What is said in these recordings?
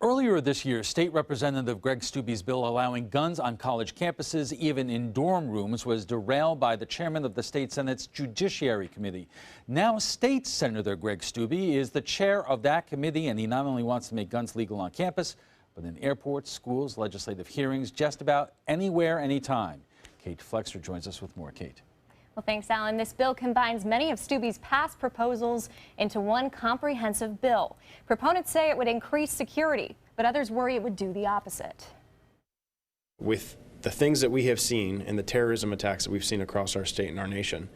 Earlier this year, State Representative Greg Steube's bill allowing guns on college campuses, even in dorm rooms, was derailed by the chairman of the state Senate's Judiciary Committee. Now, State Senator Greg Steube is the chair of that committee, and he not only wants to make guns legal on campus, but in airports, schools, legislative hearings, just about anywhere, anytime. Kate Flexer joins us with more. Kate. Well, thanks, Alan. This bill combines many of Steube's past proposals into one comprehensive bill. Proponents say it would increase security, but others worry it would do the opposite. With the things that we have seen and the terrorism attacks that we've seen across our state and our nation,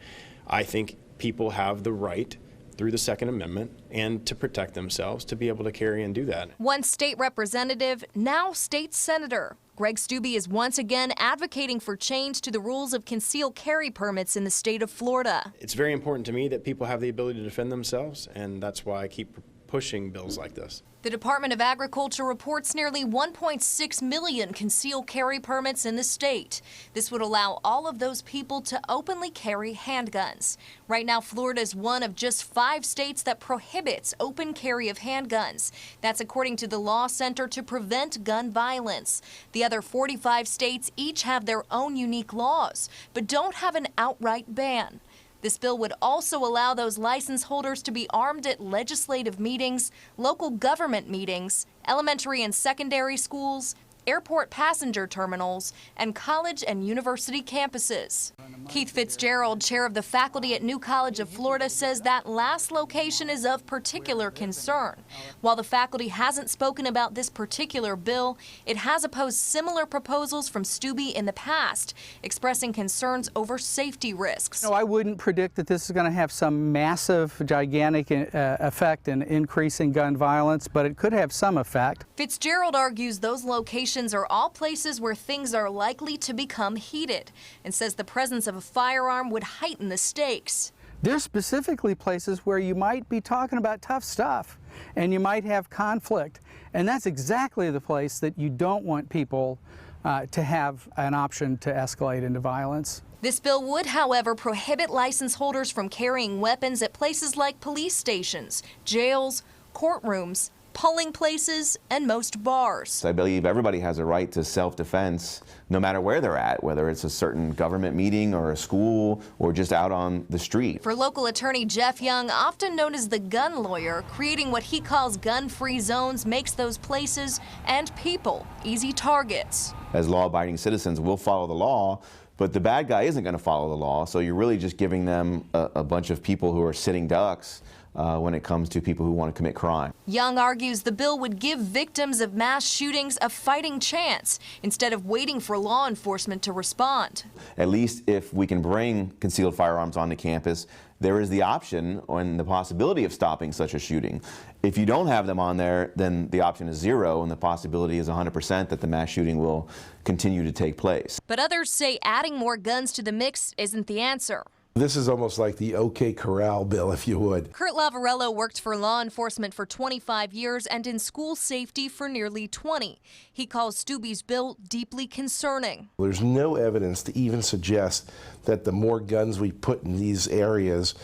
I think people have the right through the Second Amendment and to protect themselves to be able to carry and do that. Once state representative, now state senator. Greg Steube is once again advocating for change to the rules of concealed carry permits in the state of Florida. It's very important to me that people have the ability to defend themselves, and that's why I keep pushing bills like this. The Department of Agriculture reports nearly 1.6 million concealed carry permits in the state. This would allow all of those people to openly carry handguns. Right now, Florida is one of just 5 states that prohibits open carry of handguns. That's according to the Law Center to Prevent Gun Violence. The other 45 states each have their own unique laws, but don't have an outright ban. This bill would also allow those license holders to be armed at legislative meetings, local government meetings, elementary and secondary schools, airport passenger terminals, and college and university campuses. Keith Fitzgerald, chair of the faculty at New College of Florida, says that last location is of particular concern. While the faculty hasn't spoken about this particular bill, it has opposed similar proposals from Steube in the past, expressing concerns over safety risks. No, I wouldn't predict that this is going to have some massive, gigantic effect in increasing gun violence, but it could have some effect. Fitzgerald argues those locations are all places where things are likely to become heated, and says the presence of a firearm would heighten the stakes. There's specifically places where you might be talking about tough stuff and you might have conflict, and that's exactly the place that you don't want people to have an option to escalate into violence. This bill would, however, prohibit license holders from carrying weapons at places like police stations, jails, courtrooms, polling places, and most bars. I believe everybody has a right to self-defense no matter where they're at, whether it's a certain government meeting or a school or just out on the street. For local attorney Jeff Young, often known as the gun lawyer, creating what he calls gun-free zones makes those places and people easy targets. As law-abiding citizens, we'll follow the law, but the bad guy isn't going to follow the law, so you're really just giving them a bunch of people who are sitting ducks when it comes to people who want to commit crime. Young argues the bill would give victims of mass shootings a fighting chance instead of waiting for law enforcement to respond. At least if we can bring concealed firearms onto campus, there is the option and the possibility of stopping such a shooting. If you don't have them on there, then the option is 0 and the possibility is 100% that the mass shooting will continue to take place. But others say adding more guns to the mix isn't the answer. This is almost like the OK Corral bill, if you would. Kurt Lavarello worked for law enforcement for 25 years and in school safety for nearly 20. He calls Steube's bill deeply concerning. There's no evidence to even suggest that the more guns we put in these areas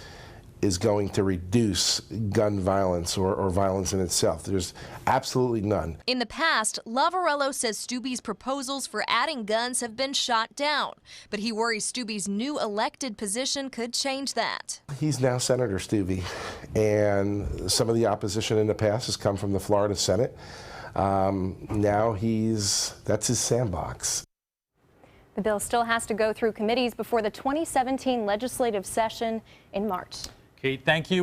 is going to reduce gun violence or violence in itself. There's absolutely none. In the past, Lavarello says Steube's proposals for adding guns have been shot down, but he worries Steube's new elected position could change that. He's now Senator Steube, and some of the opposition in the past has come from the Florida Senate. Now that's his sandbox. The bill still has to go through committees before the 2017 legislative session in March. Kate, thank you.